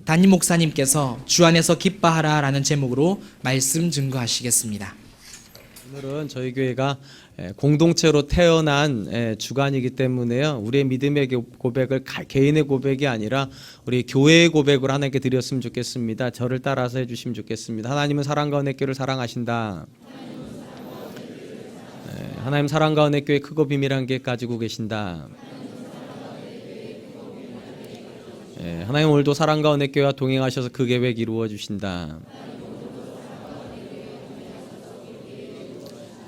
담임 목사님께서 주 안에서 기뻐하라 라는 제목으로 말씀 증거하시겠습니다. 오늘은 저희 교회가 공동체로 태어난 주간이기 때문에요. 우리의 믿음의 고백을 개인의 고백이 아니라 우리 교회의 고백으로 하나님께 드렸으면 좋겠습니다. 저를 따라서 해주시면 좋겠습니다. 하나님은 사랑과 은혜교회를 사랑하신다. 하나님 사랑과 은혜교회 크고 비밀한 계획 가지고 계신다. 하나님 오늘도 사랑과 은혜교회와 동행하셔서 그 계획 이루어 주신다.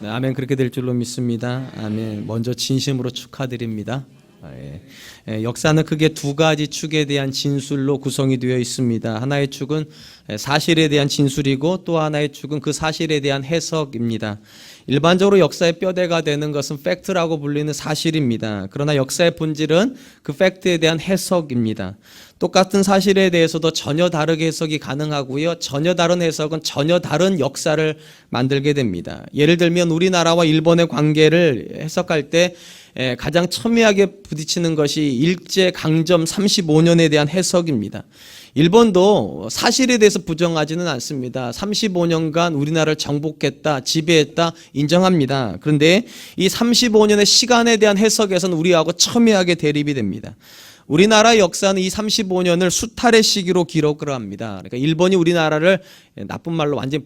네, 아멘. 그렇게 될 줄로 믿습니다. 아멘. 먼저 진심으로 축하드립니다. 역사는 크게 두 가지 축에 대한 진술로 구성이 되어 있습니다. 하나의 축은 사실에 대한 진술이고 또 하나의 축은 그 사실에 대한 해석입니다. 일반적으로 역사의 뼈대가 되는 것은 팩트라고 불리는 사실입니다. 그러나 역사의 본질은 그 팩트에 대한 해석입니다. 똑같은 사실에 대해서도 전혀 다르게 해석이 가능하고요. 전혀 다른 해석은 전혀 다른 역사를 만들게 됩니다. 예를 들면 우리나라와 일본의 관계를 해석할 때 가장 첨예하게 부딪히는 것이 일제강점 35년에 대한 해석입니다. 일본도 사실에 대해서 부정하지는 않습니다. 35년간 우리나라를 정복했다, 지배했다 인정합니다. 그런데 이 35년의 시간에 대한 해석에서는 우리하고 첨예하게 대립이 됩니다. 우리나라 역사는 이 35년을 수탈의 시기로 기록을 합니다. 그러니까 일본이 우리나라를 나쁜 말로 완전히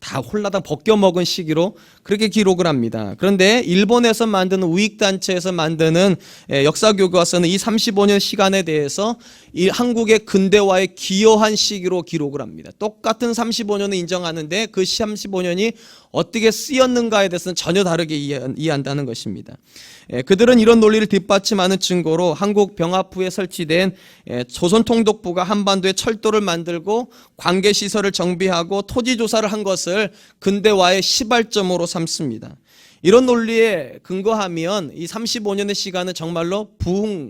다 홀라당 벗겨먹은 시기로 그렇게 기록을 합니다. 그런데 일본에서 만드는 우익단체에서 만드는 역사교과서는 이 35년 시간에 대해서 이 한국의 근대화에 기여한 시기로 기록을 합니다. 똑같은 35년을 인정하는데 그 35년이 어떻게 쓰였는가에 대해서는 전혀 다르게 이해한다는 것입니다. 그들은 이런 논리를 뒷받침하는 증거로 한국 병합부에 설치된 조선통독부가 한반도에 철도를 만들고 관계시설을 정비하고 토지조사를 한 것을 근대화의 시발점으로 삼습니다. 이런 논리에 근거하면 이 35년의 시간은 정말로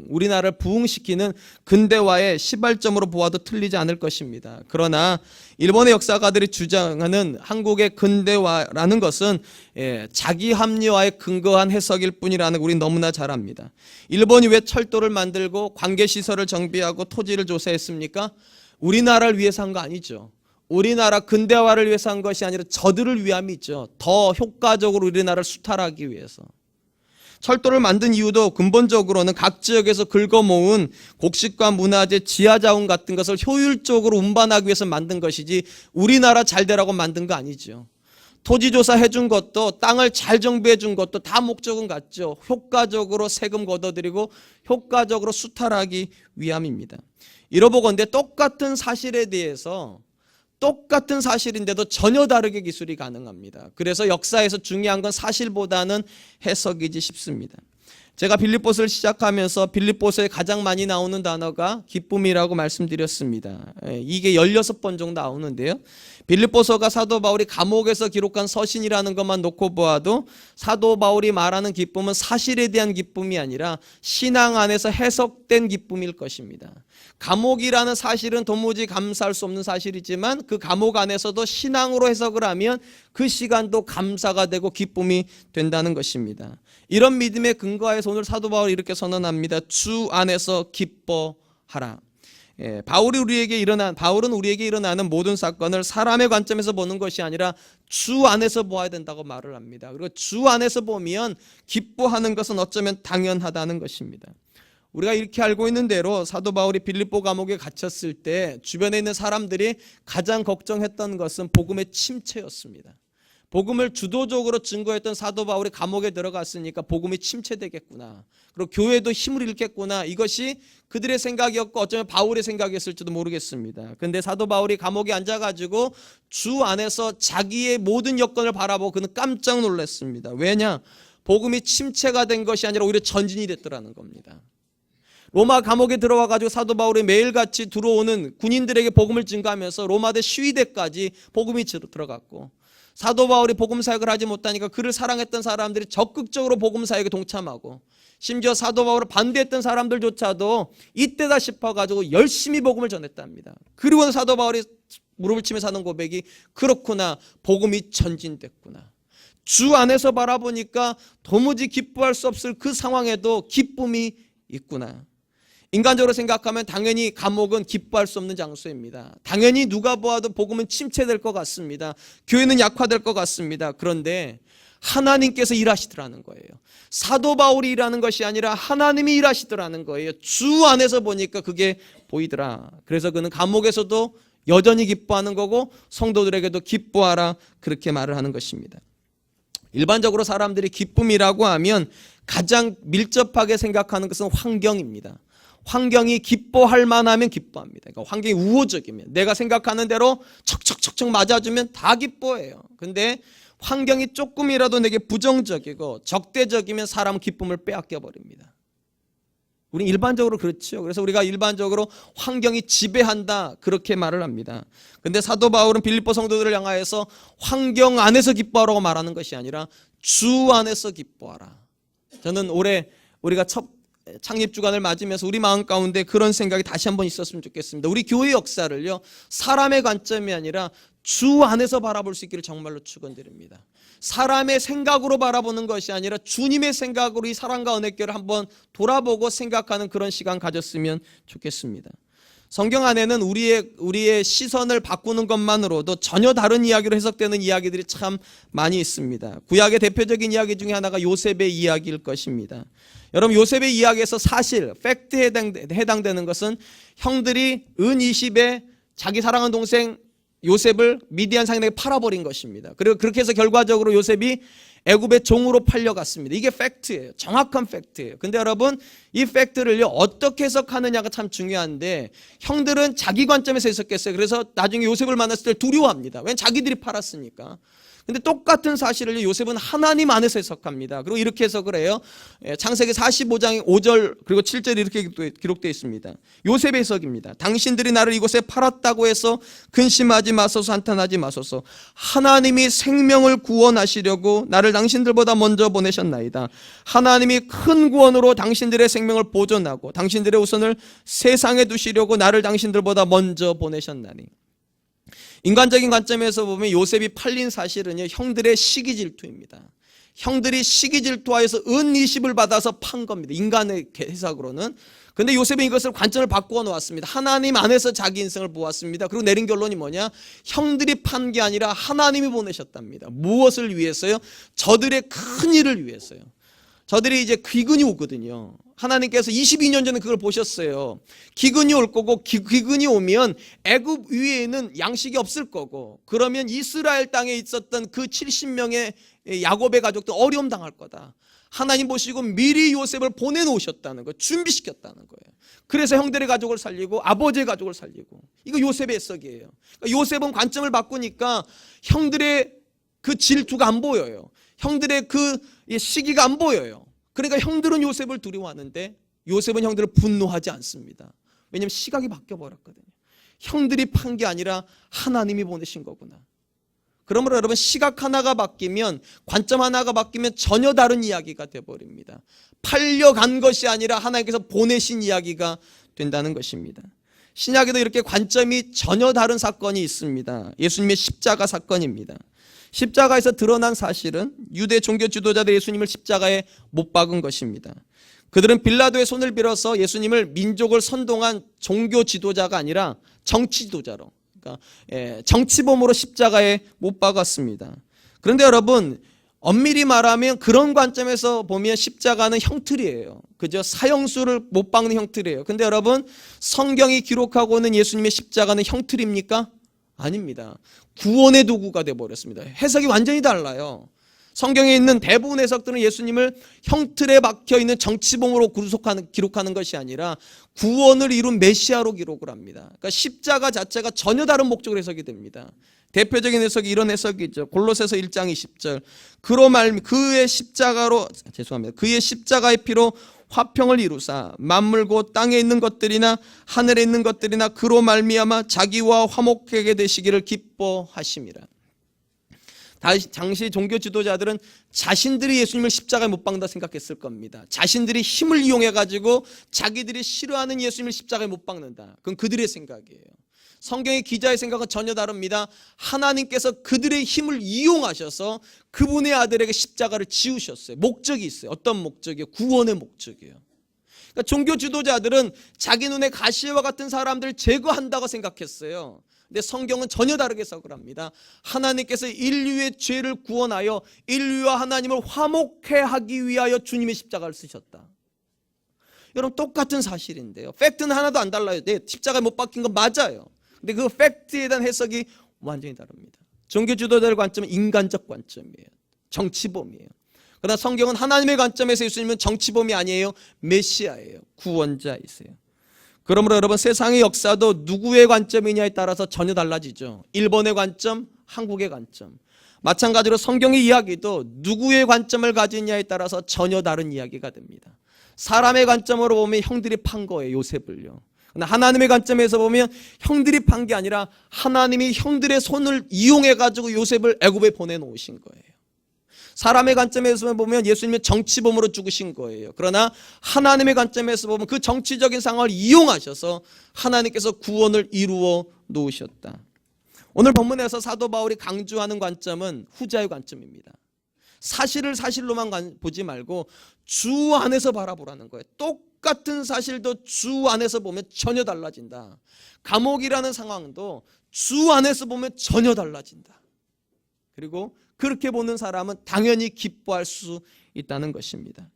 우리나라를 부흥시키는 근대화의 시발점으로 보아도 틀리지 않을 것입니다. 그러나 일본의 역사가들이 주장하는 한국의 근대화라는 것은 자기 합리화에 근거한 해석일 뿐이라는 걸 우리 너무나 잘 압니다. 일본이 왜 철도를 만들고 관계시설을 정비하고 토지를 조사했습니까? 우리나라를 위해서 한 거 아니죠. 우리나라 근대화를 위해서 한 것이 아니라 저들을 위함이 있죠. 더 효과적으로 우리나라를 수탈하기 위해서. 철도를 만든 이유도 근본적으로는 각 지역에서 긁어모은 곡식과 문화재, 지하자원 같은 것을 효율적으로 운반하기 위해서 만든 것이지 우리나라 잘 되라고 만든 거 아니죠. 토지조사 해준 것도 땅을 잘 정비해 준 것도 다 목적은 같죠. 효과적으로 세금 걷어들이고 효과적으로 수탈하기 위함입니다. 이러보건대 똑같은 사실에 대해서 똑같은 사실인데도 전혀 다르게 기술이 가능합니다. 그래서 역사에서 중요한 건 사실보다는 해석이지 싶습니다. 제가 빌립보서를 시작하면서 빌립보서에 가장 많이 나오는 단어가 기쁨이라고 말씀드렸습니다. 이게 16번 정도 나오는데요. 빌립보서가 사도 바울이 감옥에서 기록한 서신이라는 것만 놓고 보아도 사도 바울이 말하는 기쁨은 사실에 대한 기쁨이 아니라 신앙 안에서 해석된 기쁨일 것입니다. 감옥이라는 사실은 도무지 감사할 수 없는 사실이지만 그 감옥 안에서도 신앙으로 해석을 하면 그 시간도 감사가 되고 기쁨이 된다는 것입니다. 이런 믿음에 근거해서 오늘 사도 바울이 이렇게 선언합니다. 주 안에서 기뻐하라. 바울은 우리에게 일어나는 모든 사건을 사람의 관점에서 보는 것이 아니라 주 안에서 보아야 된다고 말을 합니다. 그리고 주 안에서 보면 기뻐하는 것은 어쩌면 당연하다는 것입니다. 우리가 이렇게 알고 있는 대로 사도 바울이 빌립보 감옥에 갇혔을 때 주변에 있는 사람들이 가장 걱정했던 것은 복음의 침체였습니다. 복음을 주도적으로 증거했던 사도 바울이 감옥에 들어갔으니까 복음이 침체되겠구나. 그리고 교회도 힘을 잃겠구나. 이것이 그들의 생각이었고 어쩌면 바울의 생각이었을지도 모르겠습니다. 그런데 사도 바울이 감옥에 앉아가지고 주 안에서 자기의 모든 여건을 바라보고 그는 깜짝 놀랐습니다. 왜냐? 복음이 침체가 된 것이 아니라 오히려 전진이 됐더라는 겁니다. 로마 감옥에 들어와가지고 사도 바울이 매일같이 들어오는 군인들에게 복음을 증거하면서 로마대 시위대까지 복음이 들어갔고 사도 바울이 복음 사역을 하지 못하니까 그를 사랑했던 사람들이 적극적으로 복음 사역에 동참하고 심지어 사도 바울을 반대했던 사람들조차도 이때다 싶어가지고 열심히 복음을 전했답니다. 그리고 사도 바울이 무릎을 치면서 하는 고백이 그렇구나, 복음이 전진됐구나. 주 안에서 바라보니까 도무지 기뻐할 수 없을 그 상황에도 기쁨이 있구나. 인간적으로 생각하면 당연히 감옥은 기뻐할 수 없는 장소입니다. 당연히 누가 보아도 복음은 침체될 것 같습니다. 교회는 약화될 것 같습니다. 그런데 하나님께서 일하시더라는 거예요. 사도 바울이 일하는 것이 아니라 하나님이 일하시더라는 거예요. 주 안에서 보니까 그게 보이더라. 그래서 그는 감옥에서도 여전히 기뻐하는 거고 성도들에게도 기뻐하라 그렇게 말을 하는 것입니다. 일반적으로 사람들이 기쁨이라고 하면 가장 밀접하게 생각하는 것은 환경입니다. 환경이 기뻐할 만하면 기뻐합니다. 그러니까 환경이 우호적이면 내가 생각하는 대로 척척척척 맞아주면 다 기뻐해요. 근데 환경이 조금이라도 내게 부정적이고 적대적이면 사람 기쁨을 빼앗겨 버립니다. 우리 일반적으로 그렇죠. 그래서 우리가 일반적으로 환경이 지배한다 그렇게 말을 합니다. 근데 사도 바울은 빌립보 성도들을 향하여서 환경 안에서 기뻐하라고 말하는 것이 아니라 주 안에서 기뻐하라. 저는 올해 우리가 첫 창립 주간을 맞으면서 우리 마음 가운데 그런 생각이 다시 한번 있었으면 좋겠습니다. 우리 교회 역사를요, 사람의 관점이 아니라 주 안에서 바라볼 수 있기를 정말로 축원드립니다. 사람의 생각으로 바라보는 것이 아니라 주님의 생각으로 이 사랑과 은혜교를 한번 돌아보고 생각하는 그런 시간 가졌으면 좋겠습니다. 성경 안에는 우리의 시선을 바꾸는 것만으로도 전혀 다른 이야기로 해석되는 이야기들이 참 많이 있습니다. 구약의 대표적인 이야기 중에 하나가 요셉의 이야기일 것입니다. 여러분, 요셉의 이야기에서 사실, 팩트에 해당되는 것은 형들이 은 20에 자기 사랑하는 동생 요셉을 미디안 상인에게 팔아버린 것입니다. 그리고 그렇게 해서 결과적으로 요셉이 애굽의 종으로 팔려갔습니다. 이게 팩트예요. 정확한 팩트예요. 근데 여러분, 이 팩트를요, 어떻게 해석하느냐가 참 중요한데, 형들은 자기 관점에서 해석했어요. 그래서 나중에 요셉을 만났을 때 두려워합니다. 왜냐하면 자기들이 팔았으니까. 근데 똑같은 사실을 요셉은 하나님 안에서 해석합니다. 그리고 이렇게 해석을 해요. 창세기 45장 5절 그리고 7절에 이렇게 기록되어 있습니다. 요셉의 해석입니다. 당신들이 나를 이곳에 팔았다고 해서 근심하지 마소서, 한탄하지 마소서. 하나님이 생명을 구원하시려고 나를 당신들보다 먼저 보내셨나이다. 하나님이 큰 구원으로 당신들의 생명을 보존하고 당신들의 우선을 세상에 두시려고 나를 당신들보다 먼저 보내셨나니. 인간적인 관점에서 보면 요셉이 팔린 사실은요, 형들의 시기 질투입니다. 형들이 시기 질투하여서 은 20을 받아서 판 겁니다. 인간의 해석으로는. 근데 요셉은 이것을 관점을 바꾸어 놓았습니다. 하나님 안에서 자기 인생을 보았습니다. 그리고 내린 결론이 뭐냐? 형들이 판 게 아니라 하나님이 보내셨답니다. 무엇을 위해서요? 저들의 큰 일을 위해서요. 저들이 이제 기근이 오거든요. 하나님께서 22년 전에 그걸 보셨어요. 기근이 올 거고 기근이 오면 애굽 위에는 양식이 없을 거고 그러면 이스라엘 땅에 있었던 그 70명의 야곱의 가족도 어려움 당할 거다. 하나님 보시고 미리 요셉을 보내놓으셨다는 거, 준비시켰다는 거예요. 그래서 형들의 가족을 살리고 아버지의 가족을 살리고. 이거 요셉의 해석이에요. 그러니까 요셉은 관점을 바꾸니까 형들의 그 질투가 안 보여요. 형들의 그 시기가 안 보여요. 그러니까 형들은 요셉을 두려워하는데 요셉은 형들을 분노하지 않습니다. 왜냐하면 시각이 바뀌어버렸거든요. 형들이 판 게 아니라 하나님이 보내신 거구나. 그러므로 여러분, 시각 하나가 바뀌면, 관점 하나가 바뀌면 전혀 다른 이야기가 되어버립니다. 팔려간 것이 아니라 하나님께서 보내신 이야기가 된다는 것입니다. 신약에도 이렇게 관점이 전혀 다른 사건이 있습니다. 예수님의 십자가 사건입니다. 십자가에서 드러난 사실은 유대 종교 지도자들이 예수님을 십자가에 못 박은 것입니다. 그들은 빌라도의 손을 빌어서 예수님을 민족을 선동한 종교 지도자가 아니라 정치 지도자로, 그러니까 정치범으로 십자가에 못 박았습니다. 그런데 여러분, 엄밀히 말하면 그런 관점에서 보면 십자가는 형틀이에요. 그저 사형수를 못 박는 형틀이에요. 근데 여러분, 성경이 기록하고 있는 예수님의 십자가는 형틀입니까? 아닙니다. 구원의 도구가 되어버렸습니다. 해석이 완전히 달라요. 성경에 있는 대부분 해석들은 예수님을 형틀에 박혀있는 정치범으로 기록하는 것이 아니라 구원을 이룬 메시아로 기록을 합니다. 그러니까 십자가 자체가 전혀 다른 목적으로 해석이 됩니다. 대표적인 해석이 이런 해석이죠. 골로새서 1장 20절. 그의 십자가의 피로 화평을 이루사 만물 곧 땅에 있는 것들이나 하늘에 있는 것들이나 그로 말미암아 자기와 화목하게 되시기를 기뻐하심이라. 당시 종교 지도자들은 자신들이 예수님을 십자가에 못 박는다 생각했을 겁니다. 자신들이 힘을 이용해 가지고 자기들이 싫어하는 예수님을 십자가에 못 박는다. 그건 그들의 생각이에요. 성경의 기자의 생각은 전혀 다릅니다. 하나님께서 그들의 힘을 이용하셔서 그분의 아들에게 십자가를 지우셨어요. 목적이 있어요. 어떤 목적이요? 구원의 목적이에요. 그러니까 종교 지도자들은 자기 눈에 가시와 같은 사람들을 제거한다고 생각했어요. 근데 성경은 전혀 다르게 해석을 합니다. 하나님께서 인류의 죄를 구원하여 인류와 하나님을 화목해 하기 위하여 주님의 십자가를 쓰셨다. 여러분, 똑같은 사실인데요. 팩트는 하나도 안 달라요. 네, 십자가에 못 박힌 건 맞아요. 근데 그 팩트에 대한 해석이 완전히 다릅니다. 종교 지도자의 관점은 인간적 관점이에요. 정치범이에요. 그러나 성경은 하나님의 관점에서 예수님은 정치범이 아니에요. 메시아예요. 구원자이세요. 그러므로 여러분, 세상의 역사도 누구의 관점이냐에 따라서 전혀 달라지죠. 일본의 관점, 한국의 관점. 마찬가지로 성경의 이야기도 누구의 관점을 가지냐에 따라서 전혀 다른 이야기가 됩니다. 사람의 관점으로 보면 형들이 판 거예요, 요셉을요. 그러나 하나님의 관점에서 보면 형들이 판 게 아니라 하나님이 형들의 손을 이용해 가지고 요셉을 애굽에 보내놓으신 거예요. 사람의 관점에서 보면 예수님은 정치범으로 죽으신 거예요. 그러나 하나님의 관점에서 보면 그 정치적인 상황을 이용하셔서 하나님께서 구원을 이루어 놓으셨다. 오늘 본문에서 사도 바울이 강조하는 관점은 후자의 관점입니다. 사실을 사실로만 보지 말고 주 안에서 바라보라는 거예요. 똑같은 사실도 주 안에서 보면 전혀 달라진다. 감옥이라는 상황도 주 안에서 보면 전혀 달라진다. 그리고 그렇게 보는 사람은 당연히 기뻐할 수 있다는 것입니다.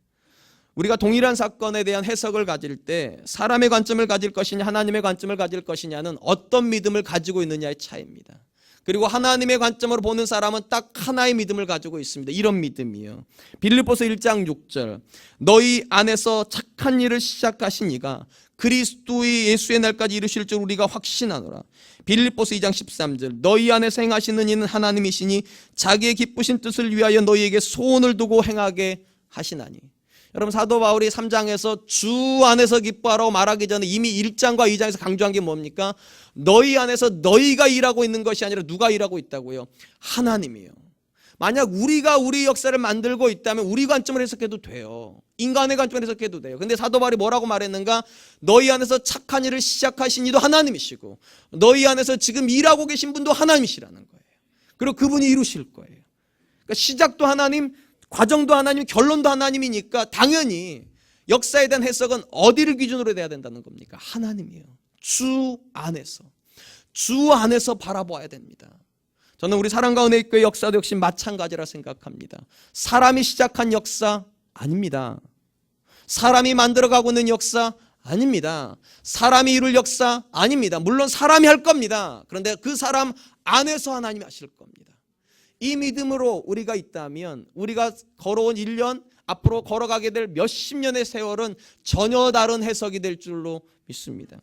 우리가 동일한 사건에 대한 해석을 가질 때 사람의 관점을 가질 것이냐 하나님의 관점을 가질 것이냐는 어떤 믿음을 가지고 있느냐의 차이입니다. 그리고 하나님의 관점으로 보는 사람은 딱 하나의 믿음을 가지고 있습니다. 이런 믿음이요. 빌립보서 1장 6절 너희 안에서 착한 일을 시작하신 이가 그리스도의 예수의 날까지 이루실 줄 우리가 확신하노라. 빌립보서 2장 13절 너희 안에서 행하시는 이는 하나님이시니 자기의 기쁘신 뜻을 위하여 너희에게 소원을 두고 행하게 하시나니. 여러분, 사도 바울이 3장에서 주 안에서 기뻐하라고 말하기 전에 이미 1장과 2장에서 강조한 게 뭡니까? 너희 안에서 너희가 일하고 있는 것이 아니라 누가 일하고 있다고요? 하나님이요. 만약 우리가 우리 역사를 만들고 있다면 우리 관점을 해석해도 돼요. 인간의 관점을 해석해도 돼요. 근데 사도 바울이 뭐라고 말했는가? 너희 안에서 착한 일을 시작하신 이도 하나님이시고 너희 안에서 지금 일하고 계신 분도 하나님이시라는 거예요. 그리고 그분이 이루실 거예요. 그러니까 시작도 하나님, 과정도 하나님, 결론도 하나님이니까 당연히 역사에 대한 해석은 어디를 기준으로 돼야 된다는 겁니까? 하나님이에요. 주 안에서 바라봐야 됩니다. 저는 우리 사랑과 은혜의 교회 역사도 역시 마찬가지라 생각합니다. 사람이 시작한 역사 아닙니다. 사람이 만들어가고 있는 역사 아닙니다. 사람이 이룰 역사 아닙니다. 물론 사람이 할 겁니다. 그런데 그 사람 안에서 하나님이 하실 겁니다. 이 믿음으로 우리가 있다면 우리가 걸어온 1년, 앞으로 걸어가게 될 몇십 년의 세월은 전혀 다른 해석이 될 줄로 믿습니다.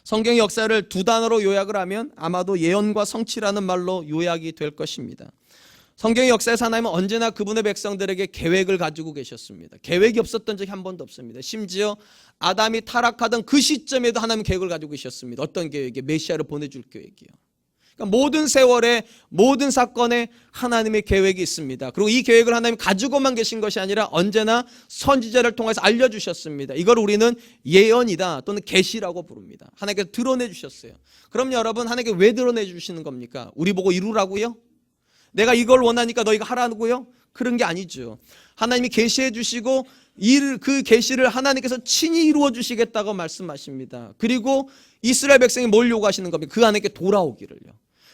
성경의 역사를 두 단어로 요약을 하면 아마도 예언과 성취라는 말로 요약이 될 것입니다. 성경의 역사에서 하나님은 언제나 그분의 백성들에게 계획을 가지고 계셨습니다. 계획이 없었던 적이 한 번도 없습니다. 심지어 아담이 타락하던 그 시점에도 하나님은 계획을 가지고 계셨습니다. 어떤 계획이요? 메시아를 보내줄 계획이요. 그러니까 모든 세월에 모든 사건에 하나님의 계획이 있습니다. 그리고 이 계획을 하나님 가지고만 계신 것이 아니라 언제나 선지자를 통해서 알려주셨습니다. 이걸 우리는 예언이다 또는 계시라고 부릅니다. 하나님께서 드러내 주셨어요. 그럼 여러분, 하나님께 왜 드러내 주시는 겁니까? 우리 보고 이루라고요? 내가 이걸 원하니까 너희가 하라고요? 그런 게 아니죠. 하나님이 계시해 주시고 그 계시를 하나님께서 친히 이루어 주시겠다고 말씀하십니다. 그리고 이스라엘 백성이 뭘 요구하시는 겁니까? 그 하나님께 돌아오기를요.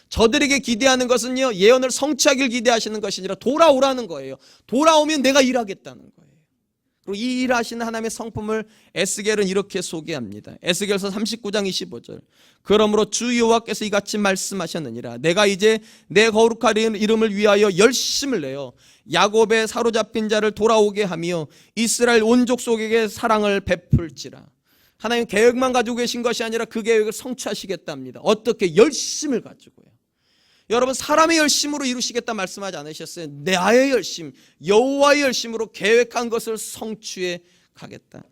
저들에게 기대하는 것은요, 예언을 성취하길 기대하시는 것이 아니라 돌아오라는 거예요. 돌아오면 내가 일하겠다는 거예요. 그리고 이 일하시는 하나님의 성품을 에스겔은 이렇게 소개합니다. 에스겔서 39장 25절 그러므로 주 여호와께서 이같이 말씀하셨느니라. 내가 이제 내 거룩한 이름을 위하여 열심을 내어 야곱의 사로잡힌 자를 돌아오게 하며 이스라엘 온족 속에게 사랑을 베풀지라. 하나님 계획만 가지고 계신 것이 아니라 그 계획을 성취하시겠답니다. 어떻게? 열심을 가지고요. 여러분, 사람의 열심으로 이루시겠다 말씀하지 않으셨어요? 나의 열심, 여호와의 열심으로 계획한 것을 성취해 가겠다.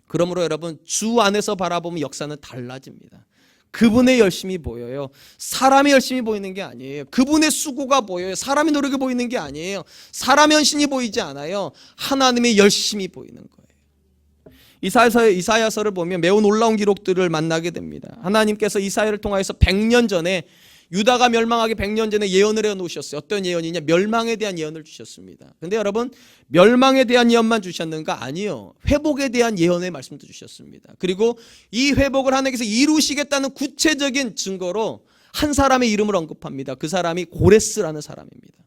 그러므로 여러분, 주 안에서 바라보면 역사는 달라집니다. 그분의 열심이 보여요. 사람의 열심이 보이는 게 아니에요. 그분의 수고가 보여요. 사람의 노력이 보이는 게 아니에요. 사람의 헌신이 보이지 않아요. 하나님의 열심이 보이는 거예요. 이사야서를 보면 매우 놀라운 기록들을 만나게 됩니다. 하나님께서 이사야를 통해서 100년 전에 유다가 멸망하기 100년 전에 예언을 해놓으셨어요. 어떤 예언이냐? 멸망에 대한 예언을 주셨습니다. 근데 여러분, 멸망에 대한 예언만 주셨는가? 아니요. 회복에 대한 예언의 말씀도 주셨습니다. 그리고 이 회복을 하나님께서 이루시겠다는 구체적인 증거로 한 사람의 이름을 언급합니다. 그 사람이 고레스라는 사람입니다.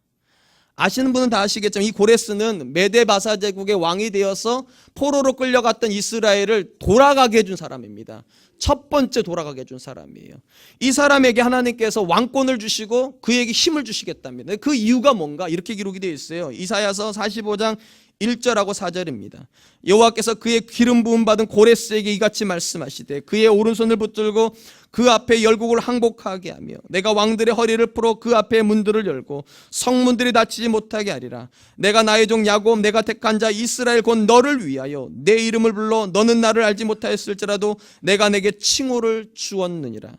아시는 분은 다 아시겠지만 이 고레스는 메데바사 제국의 왕이 되어서 포로로 끌려갔던 이스라엘을 돌아가게 해준 사람입니다. 첫 번째 돌아가게 해준 사람이에요. 이 사람에게 하나님께서 왕권을 주시고 그에게 힘을 주시겠답니다. 그 이유가 뭔가? 이렇게 기록이 되어 있어요. 이사야서 45장 1절하고 4절입니다. 여호와께서 그의 기름 부음 받은 고레스에게 이같이 말씀하시되 그의 오른손을 붙들고 그 앞에 열국을 항복하게 하며 내가 왕들의 허리를 풀어 그 앞에 문들을 열고 성문들이 닫히지 못하게 하리라. 내가 나의 종 야곱 내가 택한 자 이스라엘 곧 너를 위하여 내 이름을 불러 너는 나를 알지 못하였을지라도 내가 내게 칭호를 주었느니라.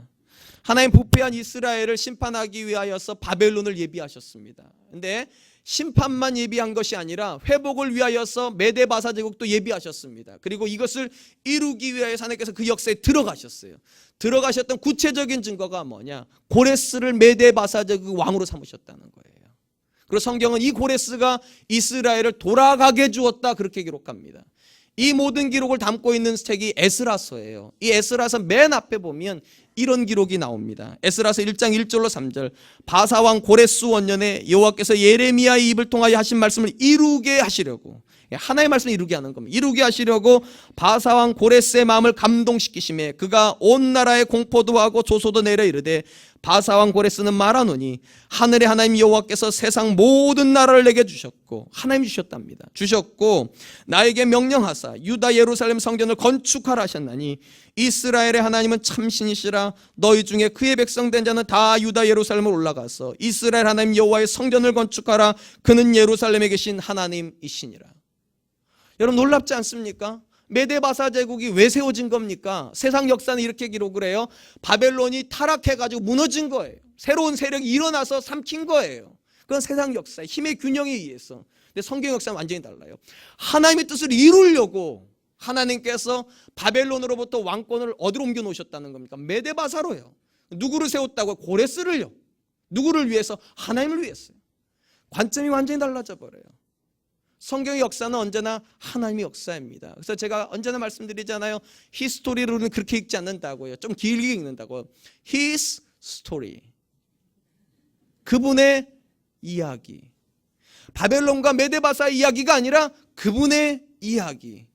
하나님 부패한 이스라엘을 심판하기 위하여서 바벨론을 예비하셨습니다. 근데 심판만 예비한 것이 아니라 회복을 위하여서 메데바사 제국도 예비하셨습니다. 그리고 이것을 이루기 위하여 하나님께서 그 역사에 들어가셨어요. 들어가셨던 구체적인 증거가 뭐냐? 고레스를 메데바사 제국 왕으로 삼으셨다는 거예요. 그리고 성경은 이 고레스가 이스라엘을 돌아가게 해 주었다 그렇게 기록합니다. 이 모든 기록을 담고 있는 책이 에스라서예요. 이 에스라서 맨 앞에 보면 이런 기록이 나옵니다. 에스라서 1장 1절로 3절. 바사왕 고레스 원년에 여호와께서 예레미야의 입을 통하여 하신 말씀을 이루게 하시려고, 하나의 말씀을 이루게 하는 겁니다. 이루게 하시려고 바사왕 고레스의 마음을 감동시키심에 그가 온 나라에 공포도 하고 조소도 내려 이르되 바사왕 고레스는 말하노니 하늘의 하나님 여호와께서 세상 모든 나라를 내게 주셨고, 하나님이 주셨답니다. 주셨고 나에게 명령하사 유다 예루살렘 성전을 건축하라 하셨나니 이스라엘의 하나님은 참신이시라. 너희 중에 그의 백성 된 자는 다 유다 예루살렘을 올라가서 이스라엘 하나님 여호와의 성전을 건축하라. 그는 예루살렘에 계신 하나님이시니라. 여러분 놀랍지 않습니까? 메데바사 제국이 왜 세워진 겁니까? 세상 역사는 이렇게 기록을 해요. 바벨론이 타락해가지고 무너진 거예요. 새로운 세력이 일어나서 삼킨 거예요. 그건 세상 역사, 힘의 균형에 의해서. 근데 성경 역사는 완전히 달라요. 하나님의 뜻을 이루려고 하나님께서 바벨론으로부터 왕권을 어디로 옮겨 놓으셨다는 겁니까? 메데바사로요. 누구를 세웠다고요? 고레스를요. 누구를 위해서? 하나님을 위해서요. 관점이 완전히 달라져 버려요. 성경의 역사는 언제나 하나님의 역사입니다. 그래서 제가 언제나 말씀드리잖아요. 히스토리로는 그렇게 읽지 않는다고요. 좀 길게 읽는다고요. His story. 그분의 이야기. 바벨론과 메데바사의 이야기가 아니라 그분의 이야기.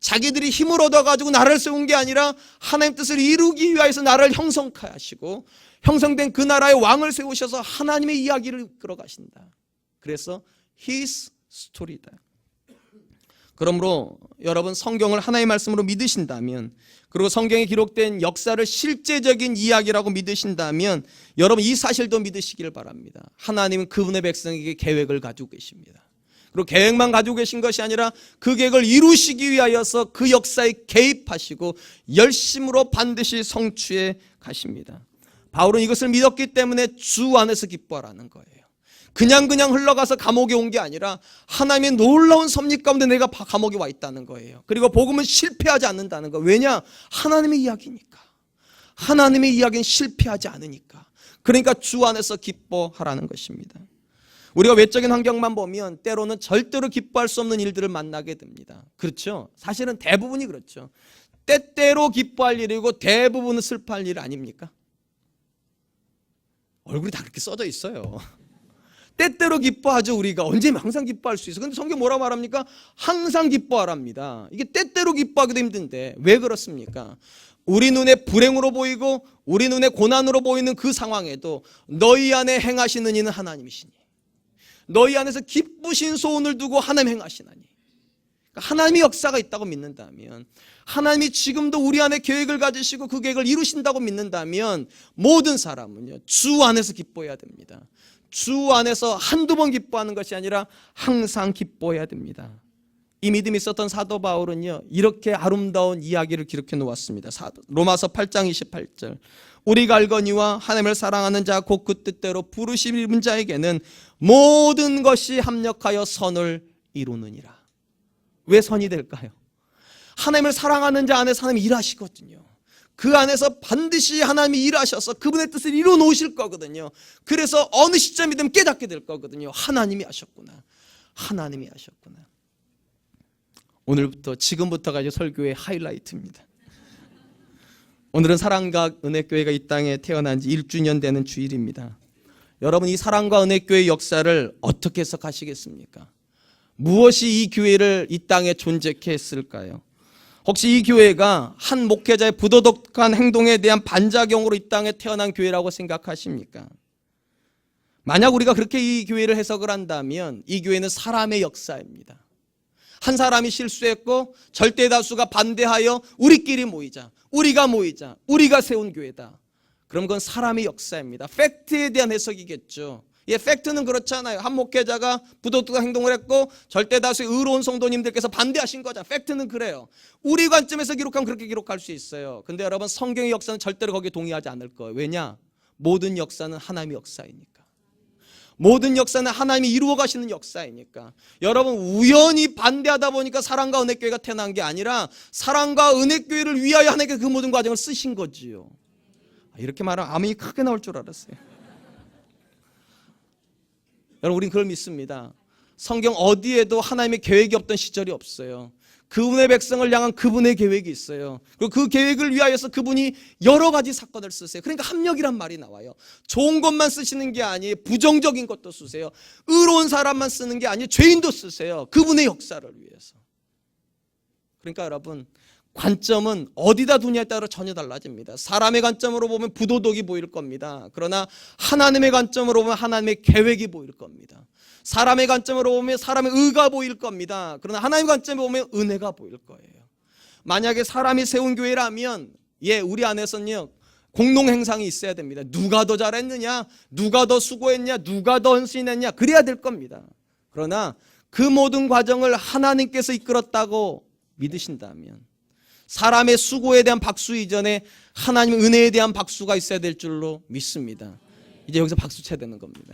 자기들이 힘을 얻어가지고 나라를 세운 게 아니라 하나님 뜻을 이루기 위해서 나라를 형성하시고 형성된 그 나라의 왕을 세우셔서 하나님의 이야기를 끌어가신다. 그래서 His 스토리다. 그러므로 여러분 성경을 하나의 말씀으로 믿으신다면, 그리고 성경에 기록된 역사를 실제적인 이야기라고 믿으신다면 여러분 이 사실도 믿으시길 바랍니다. 하나님은 그분의 백성에게 계획을 가지고 계십니다. 그리고 계획만 가지고 계신 것이 아니라 그 계획을 이루시기 위하여서 그 역사에 개입하시고 열심으로 반드시 성취해 가십니다. 바울은 이것을 믿었기 때문에 주 안에서 기뻐하라는 거예요. 그냥 흘러가서 감옥에 온 게 아니라 하나님의 놀라운 섭리 가운데 내가 감옥에 와 있다는 거예요. 그리고 복음은 실패하지 않는다는 거예요. 왜냐? 하나님의 이야기니까. 하나님의 이야기는 실패하지 않으니까. 그러니까 주 안에서 기뻐하라는 것입니다. 우리가 외적인 환경만 보면 때로는 절대로 기뻐할 수 없는 일들을 만나게 됩니다. 그렇죠? 사실은 대부분이 그렇죠. 때때로 기뻐할 일이고 대부분은 슬퍼할 일 아닙니까? 얼굴이 다 그렇게 써져 있어요. 때때로 기뻐하죠. 우리가 언제면 항상 기뻐할 수 있어. 근데 성경 뭐라고 말합니까? 항상 기뻐하랍니다. 이게 때때로 기뻐하기도 힘든데 왜 그렇습니까? 우리 눈에 불행으로 보이고 우리 눈에 고난으로 보이는 그 상황에도 너희 안에 행하시는 이는 하나님이시니, 너희 안에서 기쁘신 소원을 두고 하나님 행하시나니. 그러니까 하나님의 역사가 있다고 믿는다면, 하나님이 지금도 우리 안에 계획을 가지시고 그 계획을 이루신다고 믿는다면 모든 사람은요 주 안에서 기뻐해야 됩니다. 주 안에서 한두 번 기뻐하는 것이 아니라 항상 기뻐해야 됩니다. 이 믿음이 있었던 사도 바울은요 이렇게 아름다운 이야기를 기록해 놓았습니다. 로마서 8장 28절. 우리가 알거니와 하나님을 사랑하는 자 곧 그 뜻대로 부르심 입은 자에게는 모든 것이 합력하여 선을 이루느니라. 왜 선이 될까요? 하나님을 사랑하는 자 안에서 하나님이 일하시거든요. 그 안에서 반드시 하나님이 일하셔서 그분의 뜻을 이루어 놓으실 거거든요. 그래서 어느 시점이 되면 깨닫게 될 거거든요. 하나님이 하셨구나. 하나님이 하셨구나. 오늘부터 지금부터가 이제 설교의 하이라이트입니다. 오늘은 사랑과 은혜교회가 이 땅에 태어난 지 1주년 되는 주일입니다. 여러분, 이 사랑과 은혜교회의 역사를 어떻게 해석하시겠습니까? 무엇이 이 교회를 이 땅에 존재케 했을까요? 혹시 이 교회가 한 목회자의 부도덕한 행동에 대한 반작용으로 이 땅에 태어난 교회라고 생각하십니까? 만약 우리가 그렇게 이 교회를 해석을 한다면 이 교회는 사람의 역사입니다. 한 사람이 실수했고 절대 다수가 반대하여 우리끼리 모이자, 우리가 모이자, 우리가 세운 교회다. 그럼 그건 사람의 역사입니다. 팩트에 대한 해석이겠죠. 예, 팩트는 그렇잖아요. 한 목회자가 부도덕한 행동을 했고 절대 다수의 의로운 성도님들께서 반대하신 거잖아요. 팩트는 그래요. 우리 관점에서 기록하면 그렇게 기록할 수 있어요. 근데 여러분, 성경의 역사는 절대로 거기에 동의하지 않을 거예요. 왜냐? 모든 역사는 하나님의 역사이니까. 모든 역사는 하나님이 이루어 가시는 역사이니까. 여러분, 우연히 반대하다 보니까 사랑과 은혜교회가 태어난 게 아니라 사랑과 은혜교회를 위하여 하나님께서 그 모든 과정을 쓰신 거지요. 이렇게 말하면 아멘이 크게 나올 줄 알았어요. 여러분, 우린 그걸 믿습니다. 성경 어디에도 하나님의 계획이 없던 시절이 없어요. 그분의 백성을 향한 그분의 계획이 있어요. 그리고 그 계획을 위하여서 그분이 여러 가지 사건을 쓰세요. 그러니까 합력이란 말이 나와요. 좋은 것만 쓰시는 게 아니에요. 부정적인 것도 쓰세요. 의로운 사람만 쓰는 게 아니에요. 죄인도 쓰세요. 그분의 역사를 위해서. 그러니까 여러분, 관점은 어디다 두냐에 따라 전혀 달라집니다. 사람의 관점으로 보면 부도덕이 보일 겁니다. 그러나 하나님의 관점으로 보면 하나님의 계획이 보일 겁니다. 사람의 관점으로 보면 사람의 의가 보일 겁니다. 그러나 하나님의 관점으로 보면 은혜가 보일 거예요. 만약에 사람이 세운 교회라면 우리 안에서는요, 공동행상이 있어야 됩니다. 누가 더 잘했느냐, 누가 더 수고했냐, 누가 더 헌신했냐, 그래야 될 겁니다. 그러나 그 모든 과정을 하나님께서 이끌었다고 믿으신다면 사람의 수고에 대한 박수 이전에 하나님의 은혜에 대한 박수가 있어야 될 줄로 믿습니다. 이제 여기서 박수 쳐야 되는 겁니다.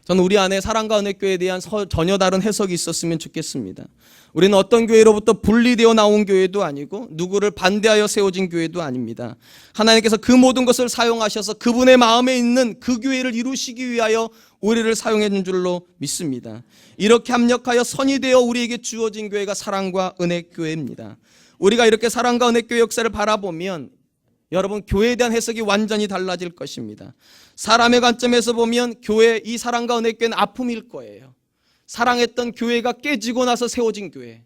저는 우리 안에 사랑과 은혜교회에 대한 전혀 다른 해석이 있었으면 좋겠습니다. 우리는 어떤 교회로부터 분리되어 나온 교회도 아니고 누구를 반대하여 세워진 교회도 아닙니다. 하나님께서 그 모든 것을 사용하셔서 그분의 마음에 있는 그 교회를 이루시기 위하여 우리를 사용해 준 줄로 믿습니다. 이렇게 합력하여 선이 되어 우리에게 주어진 교회가 사랑과 은혜교회입니다. 우리가 이렇게 사랑과 은혜교회 역사를 바라보면 여러분, 교회에 대한 해석이 완전히 달라질 것입니다. 사람의 관점에서 보면 교회, 이 사랑과 은혜교회는 아픔일 거예요. 사랑했던 교회가 깨지고 나서 세워진 교회,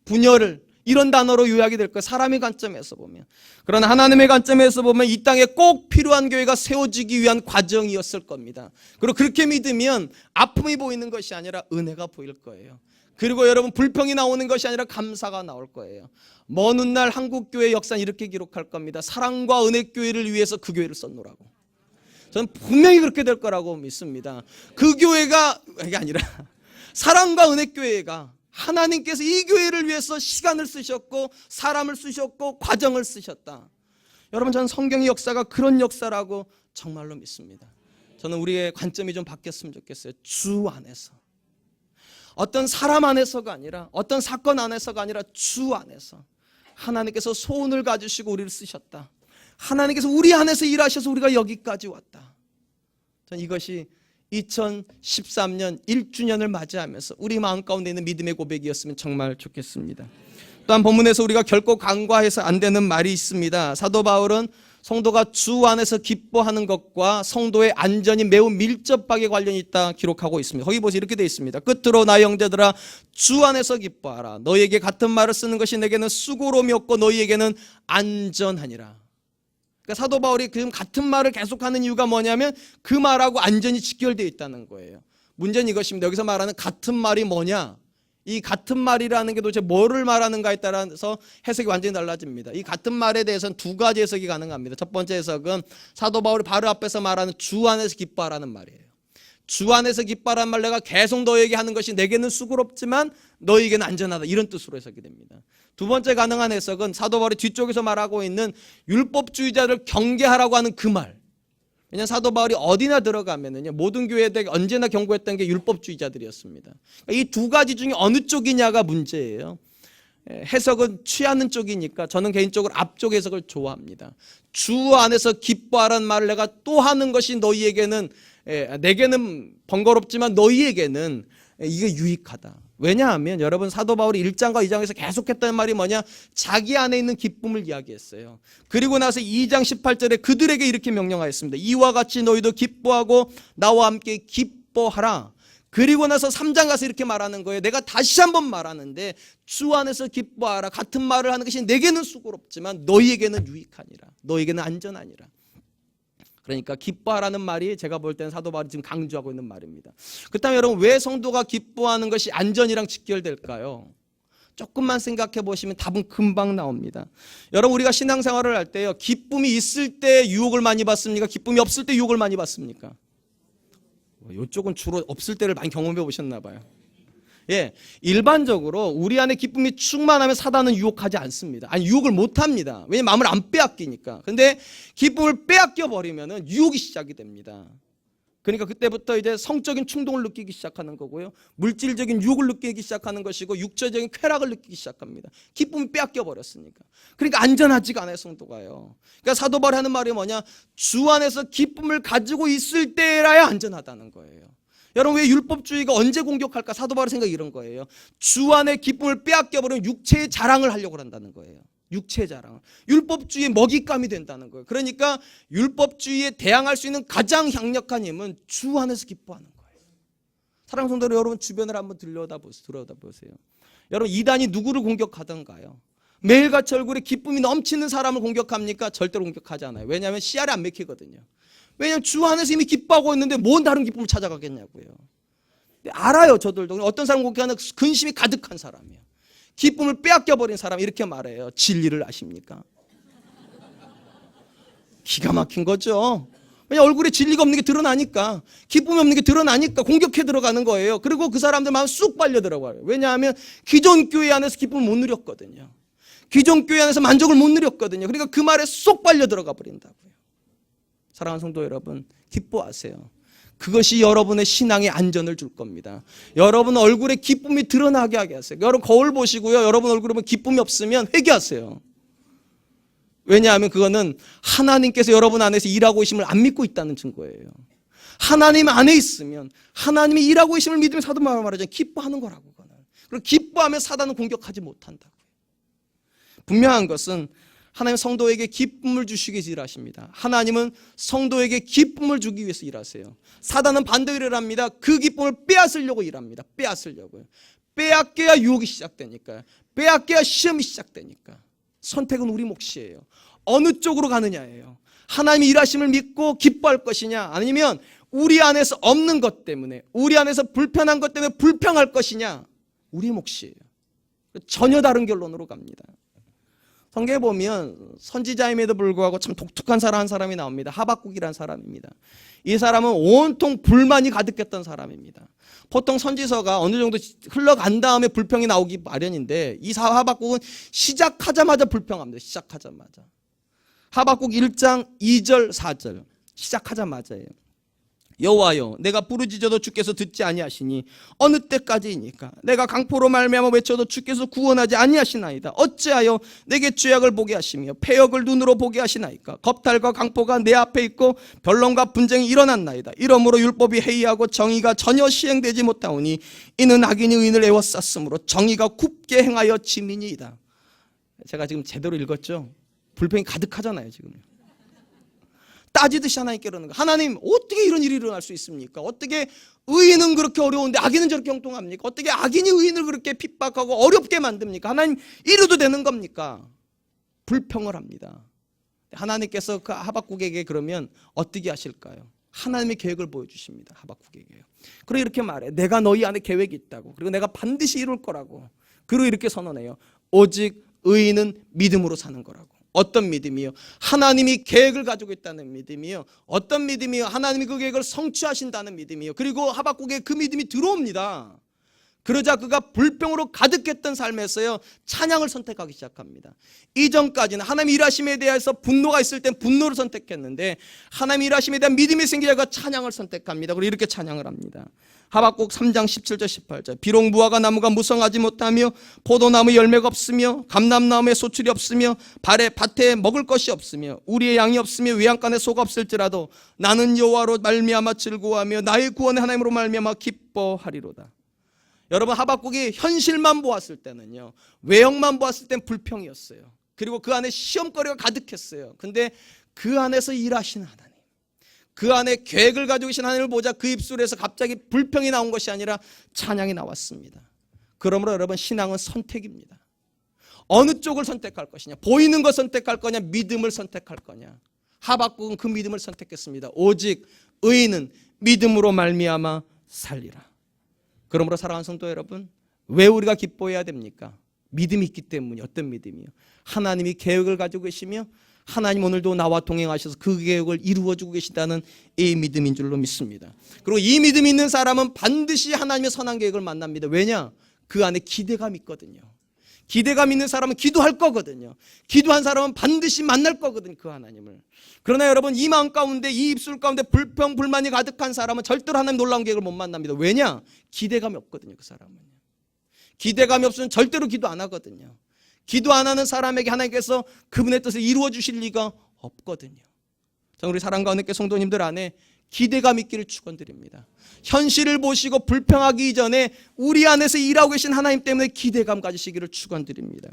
분열을, 이런 단어로 요약이 될 거예요. 사람의 관점에서 보면. 그러나 하나님의 관점에서 보면 이 땅에 꼭 필요한 교회가 세워지기 위한 과정이었을 겁니다. 그리고 그렇게 믿으면 아픔이 보이는 것이 아니라 은혜가 보일 거예요. 그리고 여러분, 불평이 나오는 것이 아니라 감사가 나올 거예요. 먼 훗날 한국교회 역사는 이렇게 기록할 겁니다. 사랑과 은혜교회를 위해서 그 교회를 썼노라고. 저는 분명히 그렇게 될 거라고 믿습니다. 그 교회가, 이게 아니라 사랑과 은혜교회가 하나님께서 이 교회를 위해서 시간을 쓰셨고 사람을 쓰셨고 과정을 쓰셨다. 여러분, 저는 성경의 역사가 그런 역사라고 정말로 믿습니다. 저는 우리의 관점이 좀 바뀌었으면 좋겠어요. 주 안에서. 어떤 사람 안에서가 아니라, 어떤 사건 안에서가 아니라 주 안에서 하나님께서 소원을 가지시고 우리를 쓰셨다. 하나님께서 우리 안에서 일하셔서 우리가 여기까지 왔다. 저는 이것이 2013년 1주년을 맞이하면서 우리 마음 가운데 있는 믿음의 고백이었으면 정말 좋겠습니다. 또한 본문에서 우리가 결코 간과해서 안 되는 말이 있습니다. 사도 바울은 성도가 주 안에서 기뻐하는 것과 성도의 안전이 매우 밀접하게 관련이 있다 기록하고 있습니다. 거기 보세요. 이렇게 되어 있습니다. 끝으로 나 형제들아, 주 안에서 기뻐하라. 너희에게 같은 말을 쓰는 것이 내게는 수고로움이 없고 너희에게는 안전하니라. 그러니까 사도 바울이 지금 같은 말을 계속하는 이유가 뭐냐면 그 말하고 안전이 직결되어 있다는 거예요. 문제는 이것입니다. 여기서 말하는 같은 말이 뭐냐? 이 같은 말이라는 게 도대체 뭐를 말하는가에 따라서 해석이 완전히 달라집니다. 이 같은 말에 대해서는 두 가지 해석이 가능합니다. 첫 번째 해석은 사도 바울이 바로 앞에서 말하는 주 안에서 기뻐하라는 말이에요. 주 안에서 기뻐하라는 말, 내가 계속 너에게 하는 것이 내게는 수고롭지만 너에게는 안전하다, 이런 뜻으로 해석이 됩니다. 두 번째 가능한 해석은 사도 바울이 뒤쪽에서 말하고 있는 율법주의자를 경계하라고 하는 그 말. 왜냐하면 사도 바울이 어디나 들어가면은요, 모든 교회에 언제나 경고했던 게 율법주의자들이었습니다. 이 두 가지 중에 어느 쪽이냐가 문제예요. 해석은 취하는 쪽이니까 저는 개인적으로 앞쪽 해석을 좋아합니다. 주 안에서 기뻐하라는 말을 내가 또 하는 것이 너희에게는 내게는 번거롭지만 너희에게는 이게 유익하다. 왜냐하면 여러분 사도 바울이 1장과 2장에서 계속했던 말이 뭐냐? 자기 안에 있는 기쁨을 이야기했어요. 그리고 나서 2장 18절에 그들에게 이렇게 명령하였습니다. 이와 같이 너희도 기뻐하고 나와 함께 기뻐하라. 그리고 나서 3장 가서 이렇게 말하는 거예요. 내가 다시 한번 말하는데 주 안에서 기뻐하라. 같은 말을 하는 것이 내게는 수고롭지만 너희에게는 유익하니라. 너희에게는 안전하니라. 그러니까 기뻐하라는 말이 제가 볼 때는 사도 바울이 지금 강조하고 있는 말입니다. 그렇다면 여러분 왜 성도가 기뻐하는 것이 안전이랑 직결될까요? 조금만 생각해 보시면 답은 금방 나옵니다. 여러분 우리가 신앙생활을 할 때요, 기쁨이 있을 때 유혹을 많이 받습니까? 기쁨이 없을 때 유혹을 많이 받습니까? 이쪽은 주로 없을 때를 많이 경험해 보셨나 봐요. 예, 일반적으로 우리 안에 기쁨이 충만하면 사단은 유혹하지 않습니다. 아니 유혹을 못 합니다. 왜냐면 마음을 안 빼앗기니까. 근데 기쁨을 빼앗겨 버리면은 유혹이 시작이 됩니다. 그러니까 그때부터 이제 성적인 충동을 느끼기 시작하는 거고요, 물질적인 유혹을 느끼기 시작하는 것이고, 육체적인 쾌락을 느끼기 시작합니다. 기쁨이 빼앗겨 버렸으니까. 그러니까 안전하지가 않아요, 성도가요. 그러니까 사도 바울이 하는 말이 뭐냐? 주 안에서 기쁨을 가지고 있을 때라야 안전하다는 거예요. 여러분 왜 율법주의가 언제 공격할까? 사도 바울의 생각이 이런 거예요. 주 안에 기쁨을 빼앗겨버리면 육체의 자랑을 하려고 한다는 거예요. 육체의 자랑. 율법주의의 먹잇감이 된다는 거예요. 그러니까 율법주의에 대항할 수 있는 가장 강력한 힘은 주 안에서 기뻐하는 거예요. 사랑하는 성도 여러분, 주변을 한번 들여다보세요. 여러분 이단이 누구를 공격하던가요? 매일같이 얼굴에 기쁨이 넘치는 사람을 공격합니까? 절대로 공격하지 않아요. 왜냐하면 씨알이 안 맥히거든요. 왜냐하면 주 안에서 이미 기뻐하고 있는데 뭔 다른 기쁨을 찾아가겠냐고요. 알아요, 저들도. 어떤 사람 공격하는 근심이 가득한 사람이에요. 기쁨을 빼앗겨버린 사람 이렇게 말해요. 진리를 아십니까? 기가 막힌 거죠. 왜냐 얼굴에 진리가 없는 게 드러나니까, 기쁨이 없는 게 드러나니까 공격해 들어가는 거예요. 그리고 그 사람들 마음 쑥 빨려 들어가요. 왜냐하면 기존 교회 안에서 기쁨을 못 누렸거든요. 기존 교회 안에서 만족을 못 누렸거든요. 그러니까 그 말에 쏙 빨려 들어가 버린다고요. 사랑하는 성도 여러분, 기뻐하세요. 그것이 여러분의 신앙에 안전을 줄 겁니다. 여러분 얼굴에 기쁨이 드러나게 하게 하세요. 여러분 거울 보시고요, 여러분 얼굴에 보면 기쁨이 없으면 회개하세요. 왜냐하면 그거는 하나님께서 여러분 안에서 일하고 계심을 안 믿고 있다는 증거예요. 하나님 안에 있으면 하나님이 일하고 계심을 믿으면 사도 말하잖아요. 기뻐하는 거라고. 그거는. 그리고 기뻐하면 사단은 공격하지 못한다고요. 분명한 것은 하나님 성도에게 기쁨을 주시기 위해서 일하십니다. 하나님은 성도에게 기쁨을 주기 위해서 일하세요. 사단은 반대 일을 합니다. 그 기쁨을 빼앗으려고 일합니다. 빼앗으려고요. 빼앗겨야 유혹이 시작되니까요. 빼앗겨야 시험이 시작되니까. 선택은 우리 몫이에요. 어느 쪽으로 가느냐예요. 하나님이 일하심을 믿고 기뻐할 것이냐, 아니면 우리 안에서 없는 것 때문에, 우리 안에서 불편한 것 때문에 불평할 것이냐, 우리 몫이에요. 전혀 다른 결론으로 갑니다. 성경에 보면 선지자임에도 불구하고 참 독특한 한 사람이 나옵니다. 하박국이라는 사람입니다. 이 사람은 온통 불만이 가득했던 사람입니다. 보통 선지서가 어느 정도 흘러간 다음에 불평이 나오기 마련인데, 이 하박국은 시작하자마자 불평합니다. 시작하자마자. 하박국 1장 2절 4절 시작하자마자예요. 여호와여, 내가 부르짖어도 주께서 듣지 아니하시니 어느 때까지이니까? 내가 강포로 말미암아 외쳐도 주께서 구원하지 아니하시나이다. 어찌하여 내게 죄악을 보게 하시며 패역을 눈으로 보게 하시나이까? 겁탈과 강포가 내 앞에 있고 변론과 분쟁이 일어났나이다. 이러므로 율법이 해이하고 정의가 전혀 시행되지 못하오니 이는 악인이 의인을 애워쌌으므로 정의가 굽게 행하여 짐이니이다. 제가 지금 제대로 읽었죠? 불평이 가득하잖아요 지금. 따지듯이 하나님께 그러는 거예요. 하나님, 어떻게 이런 일이 일어날 수 있습니까? 어떻게 의인은 그렇게 어려운데 악인은 저렇게 형통합니까? 어떻게 악인이 의인을 그렇게 핍박하고 어렵게 만듭니까? 하나님, 이래도 되는 겁니까? 불평을 합니다. 하나님께서 그 하박국에게 그러면 어떻게 하실까요? 하나님의 계획을 보여주십니다. 하박국에게요. 그리고 이렇게 말해. 내가 너희 안에 계획이 있다고. 그리고 내가 반드시 이룰 거라고. 그리고 이렇게 선언해요. 오직 의인은 믿음으로 사는 거라고. 어떤 믿음이요? 하나님이 계획을 가지고 있다는 믿음이요. 어떤 믿음이요? 하나님이 그 계획을 성취하신다는 믿음이요. 그리고 하박국에 그 믿음이 들어옵니다. 그러자 그가 불평으로 가득했던 삶에서요 찬양을 선택하기 시작합니다. 이전까지는 하나님 일하심에 대해서 분노가 있을 땐 분노를 선택했는데 하나님 일하심에 대한 믿음이 생기자가 찬양을 선택합니다. 그리고 이렇게 찬양을 합니다. 하박국 3장 17절 18절 비록 무화과 나무가 무성하지 못하며 포도나무 열매가 없으며 감람나무에 소출이 없으며 밭에 먹을 것이 없으며 우리의 양이 없으며 외양간에 소가 없을지라도 나는 여호와로 말미암아 즐거워하며 나의 구원의 하나님으로 말미암아 기뻐하리로다. 여러분, 하박국이 현실만 보았을 때는요, 외형만 보았을 땐 불평이었어요. 그리고 그 안에 시험거리가 가득했어요. 근데 그 안에서 일하시는 하나님, 그 안에 계획을 가지고 계신 하나님을 보자 그 입술에서 갑자기 불평이 나온 것이 아니라 찬양이 나왔습니다. 그러므로 여러분, 신앙은 선택입니다. 어느 쪽을 선택할 것이냐, 보이는 것 선택할 거냐, 믿음을 선택할 거냐. 하박국은 그 믿음을 선택했습니다. 오직 의인은 믿음으로 말미암아 살리라. 그러므로 사랑하는 성도 여러분, 왜 우리가 기뻐해야 됩니까? 믿음이 있기 때문에. 어떤 믿음이요? 하나님이 계획을 가지고 계시며 하나님 오늘도 나와 동행하셔서 그 계획을 이루어주고 계시다는 이 믿음인 줄로 믿습니다. 그리고 이 믿음이 있는 사람은 반드시 하나님의 선한 계획을 만납니다. 왜냐? 그 안에 기대감이 있거든요. 기대감 있는 사람은 기도할 거거든요. 기도한 사람은 반드시 만날 거거든요, 그 하나님을. 그러나 여러분, 이 마음 가운데, 이 입술 가운데 불평, 불만이 가득한 사람은 절대로 하나님 놀라운 계획을 못 만납니다. 왜냐? 기대감이 없거든요, 그 사람은. 기대감이 없으면 절대로 기도 안 하거든요. 기도 안 하는 사람에게 하나님께서 그분의 뜻을 이루어 주실 리가 없거든요. 우리 사랑과 은혜교회 성도님들 안에 기대감 있기를 축원드립니다. 현실을 보시고 불평하기 이전에 우리 안에서 일하고 계신 하나님 때문에 기대감 가지시기를 축원드립니다.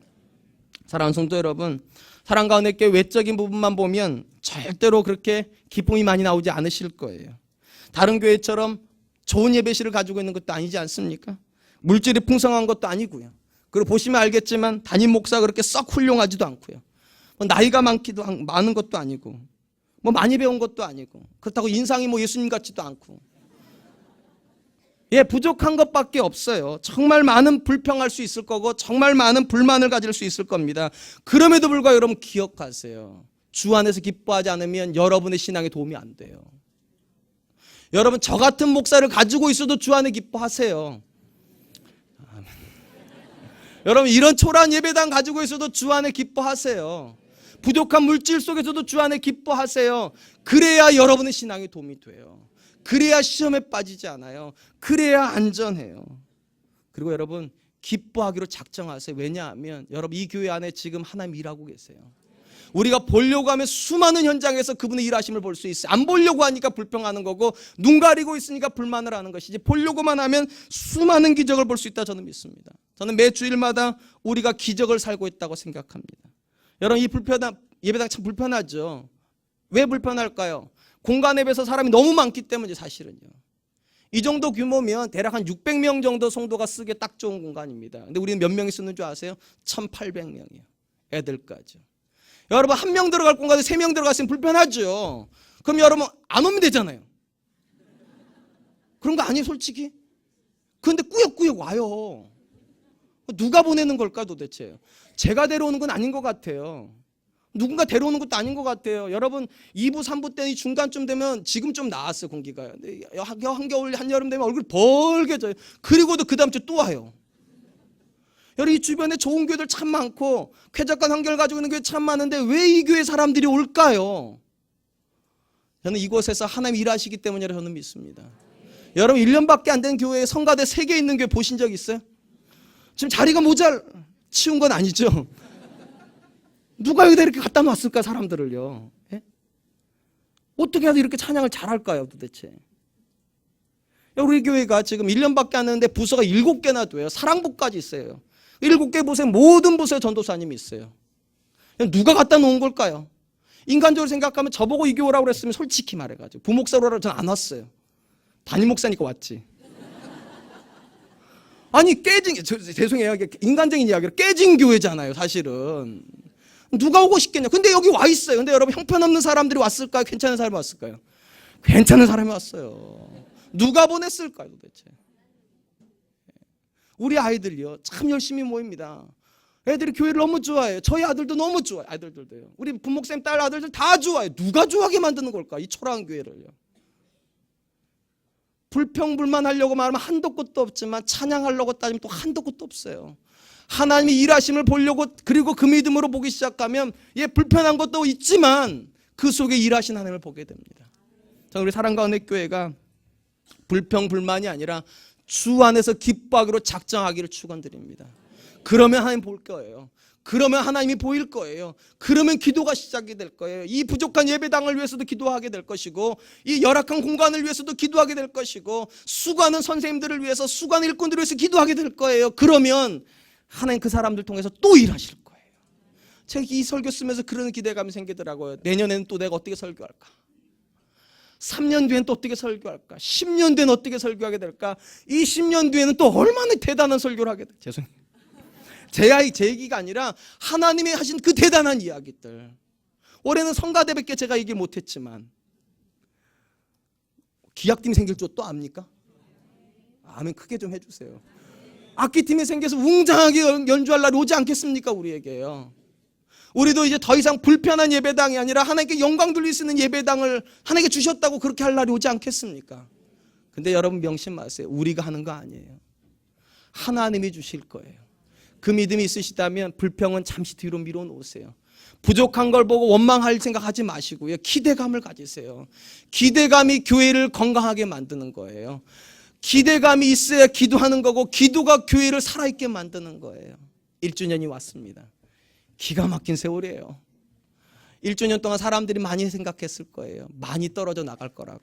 사랑하는 성도 여러분, 사랑과 은혜교회 외적인 부분만 보면 절대로 그렇게 기쁨이 많이 나오지 않으실 거예요. 다른 교회처럼 좋은 예배실을 가지고 있는 것도 아니지 않습니까? 물질이 풍성한 것도 아니고요. 그리고 보시면 알겠지만 담임 목사가 그렇게 썩 훌륭하지도 않고요. 나이가 많은 것도 아니고 많이 배운 것도 아니고 그렇다고 인상이 예수님 같지도 않고 부족한 것밖에 없어요. 정말 많은 불평할 수 있을 거고 정말 많은 불만을 가질 수 있을 겁니다. 그럼에도 불구하고 여러분 기억하세요. 주 안에서 기뻐하지 않으면 여러분의 신앙에 도움이 안 돼요. 여러분, 저 같은 목사를 가지고 있어도 주 안에 기뻐하세요. 여러분, 이런 초라한 예배당 가지고 있어도 주 안에 기뻐하세요. 부족한 물질 속에서도 주 안에 기뻐하세요. 그래야 여러분의 신앙에 도움이 돼요. 그래야 시험에 빠지지 않아요. 그래야 안전해요. 그리고 여러분, 기뻐하기로 작정하세요. 왜냐하면 여러분, 이 교회 안에 지금 하나님 일하고 계세요. 우리가 보려고 하면 수많은 현장에서 그분의 일하심을 볼 수 있어요. 안 보려고 하니까 불평하는 거고 눈 가리고 있으니까 불만을 하는 것이지, 보려고만 하면 수많은 기적을 볼 수 있다 저는 믿습니다. 저는 매 주일마다 우리가 기적을 살고 있다고 생각합니다. 여러분, 이 예배당 참 불편하죠. 왜 불편할까요? 공간 앱에서 사람이 너무 많기 때문이죠, 사실은요. 이 정도 규모면 대략 한 600명 정도 성도가 쓰기에 딱 좋은 공간입니다. 근데 우리는 몇 명이 쓰는 줄 아세요? 1800명이요. 애들까지. 여러분, 한 명 들어갈 공간에 3명 들어갔으면 불편하죠. 그럼 여러분 안 오면 되잖아요. 그런 거 아니에요, 솔직히? 그런데 꾸역꾸역 와요. 누가 보내는 걸까 도대체? 제가 데려오는 건 아닌 것 같아요. 누군가 데려오는 것도 아닌 것 같아요. 여러분, 2부, 3부 때 중간쯤 되면 지금 좀 나았어요, 공기가요. 근데 한겨울, 한여름 되면 얼굴이 벌개져요. 그리고도 그 다음 주 또 와요. 여러분, 이 주변에 좋은 교회들 참 많고 쾌적한 환경을 가지고 있는 교회 참 많은데 왜 이 교회 사람들이 올까요? 저는 이곳에서 하나님 일하시기 때문이라고 저는 믿습니다. 여러분, 1년밖에 안 된 교회에 성가대 3개 있는 교회 보신 적 있어요? 지금 자리가 치운 건 아니죠? 누가 여기다 이렇게 갖다 놨을까, 사람들을요? 예? 어떻게 해서 이렇게 찬양을 잘할까요, 도대체? 우리 교회가 지금 1년밖에 안 됐는데 부서가 7개나 돼요. 사랑부까지 있어요. 7개 부서에 모든 부서에 전도사님이 있어요. 누가 갖다 놓은 걸까요? 인간적으로 생각하면 저보고 이 교회 오라고 그랬으면 솔직히 말해가지고 부목사로 오라고 저는 안 왔어요. 담임 목사니까 왔지. 아니, 죄송해요. 인간적인 이야기로 깨진 교회잖아요, 사실은. 누가 오고 싶겠냐. 근데 여기 와 있어요. 근데 여러분, 형편없는 사람들이 왔을까요? 괜찮은 사람이 왔을까요? 괜찮은 사람이 왔어요. 누가 보냈을까요, 도대체? 우리 아이들이요, 참 열심히 모입니다. 애들이 교회를 너무 좋아해요. 저희 아들도 너무 좋아해요. 아이들도요. 우리 부목사님 딸 아들들 다 좋아해요. 누가 좋아하게 만드는 걸까, 이 초라한 교회를요? 불평불만하려고 말하면 한도 끝도 없지만 찬양하려고 따지면 또 한도 끝도 없어요. 하나님이 일하심을 보려고 그리고 그 믿음으로 보기 시작하면 불편한 것도 있지만 그 속에 일하신 하나님을 보게 됩니다. 자, 우리 사랑과 은혜 교회가 불평불만이 아니라 주 안에서 기뻐하기로 작정하기를 축원드립니다. 그러면 하나님 볼 거예요. 그러면 하나님이 보일 거예요. 그러면 기도가 시작이 될 거예요. 이 부족한 예배당을 위해서도 기도하게 될 것이고, 이 열악한 공간을 위해서도 기도하게 될 것이고, 수고하는 선생님들을 위해서, 수고하는 일꾼들을 위해서 기도하게 될 거예요. 그러면 하나님 그 사람들 통해서 또 일하실 거예요. 제가 이 설교 쓰면서 그런 기대감이 생기더라고요. 내년에는 또 내가 어떻게 설교할까? 3년 뒤엔 또 어떻게 설교할까? 10년 뒤엔 어떻게 설교하게 될까? 이 10년 뒤에는 또 얼마나 대단한 설교를 하게 될까? 죄송해요. 제 얘기가 아니라 하나님이 하신 그 대단한 이야기들. 올해는 성가대밖에 제가 얘기 못했지만 기악팀이 생길 줄 또 압니까? 아멘 크게 좀 해주세요. 악기팀이 생겨서 웅장하게 연주할 날이 오지 않겠습니까? 우리에게요. 우리도 이제 더 이상 불편한 예배당이 아니라 하나님께 영광 돌릴 수 있는 예배당을 하나님께 주셨다고 그렇게 할 날이 오지 않겠습니까? 근데 여러분 명심 마세요. 우리가 하는 거 아니에요. 하나님이 주실 거예요. 그 믿음이 있으시다면 불평은 잠시 뒤로 밀어놓으세요. 부족한 걸 보고 원망할 생각하지 마시고요. 기대감을 가지세요. 기대감이 교회를 건강하게 만드는 거예요. 기대감이 있어야 기도하는 거고, 기도가 교회를 살아있게 만드는 거예요. 1주년이 왔습니다. 기가 막힌 세월이에요. 1주년 동안 사람들이 많이 생각했을 거예요. 많이 떨어져 나갈 거라고.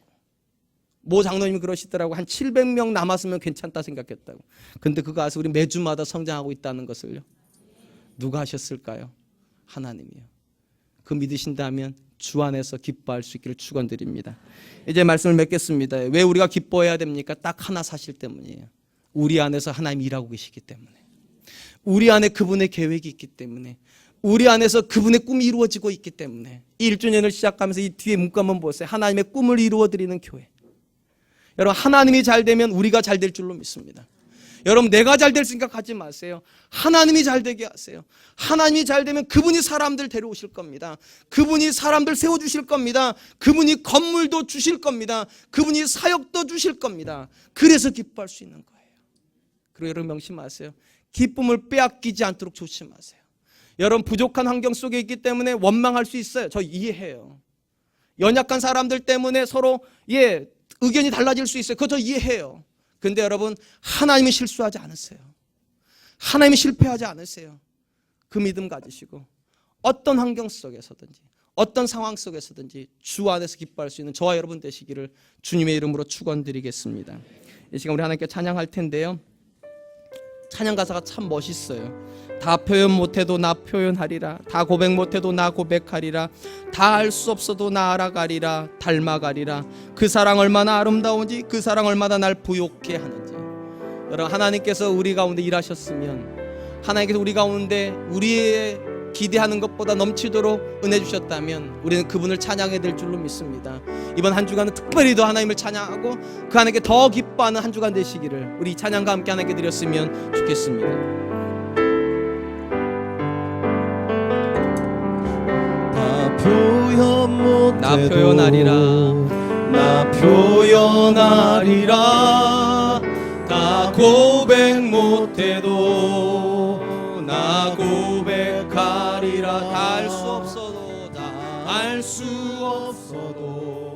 모 장로님이 그러시더라고. 한 700명 남았으면 괜찮다 생각했다고. 근데 그거 아세요? 우리 매주마다 성장하고 있다는 것을요. 누가 하셨을까요? 하나님이요. 그 믿으신다면 주 안에서 기뻐할 수 있기를 축원드립니다. 이제 말씀을 맺겠습니다. 왜 우리가 기뻐해야 됩니까? 딱 하나 사실 때문이에요. 우리 안에서 하나님이 일하고 계시기 때문에. 우리 안에 그분의 계획이 있기 때문에. 우리 안에서 그분의 꿈이 이루어지고 있기 때문에. 이 1주년을 시작하면서 이 뒤에 문구 한번 보세요. 하나님의 꿈을 이루어드리는 교회. 여러분 하나님이 잘 되면 우리가 잘 될 줄로 믿습니다. 여러분 내가 잘 될 생각하지 마세요. 하나님이 잘 되게 하세요. 하나님이 잘 되면 그분이 사람들 데려오실 겁니다. 그분이 사람들 세워주실 겁니다. 그분이 건물도 주실 겁니다. 그분이 사역도 주실 겁니다. 그래서 기뻐할 수 있는 거예요. 그리고 여러분 명심하세요. 기쁨을 빼앗기지 않도록 조심하세요. 여러분 부족한 환경 속에 있기 때문에 원망할 수 있어요. 저 이해해요. 연약한 사람들 때문에 서로 의견이 달라질 수 있어요. 그거 저 이해해요. 근데 여러분 하나님이 실수하지 않으세요. 하나님이 실패하지 않으세요. 그 믿음 가지시고 어떤 환경 속에서든지 어떤 상황 속에서든지 주 안에서 기뻐할 수 있는 저와 여러분 되시기를 주님의 이름으로 축원드리겠습니다. 이 시간 우리 하나님께 찬양할 텐데요. 찬양 가사가 참 멋있어요. 다 표현 못해도 나 표현하리라. 다 고백 못해도 나 고백하리라. 다 알 수 없어도 나 알아가리라. 닮아가리라. 그 사랑 얼마나 아름다운지, 그 사랑 얼마나 날 부욕해 하는지. 여러분 하나님께서 우리 가운데 일하셨으면, 하나님께서 우리 가운데 우리의 기대하는 것보다 넘치도록 은혜 주셨다면 우리는 그분을 찬양해야 될 줄로 믿습니다. 이번 한 주간은 특별히 더 하나님을 찬양하고 그 하나님께 더 기뻐하는 한 주간 되시기를 우리 찬양과 함께 하나님께 드렸으면 좋겠습니다. 나 표현하리라. 나 표현하리라. 다 고백 못해도 나 고백하리라. 다 알 수 없어도, 다 알 수 없어도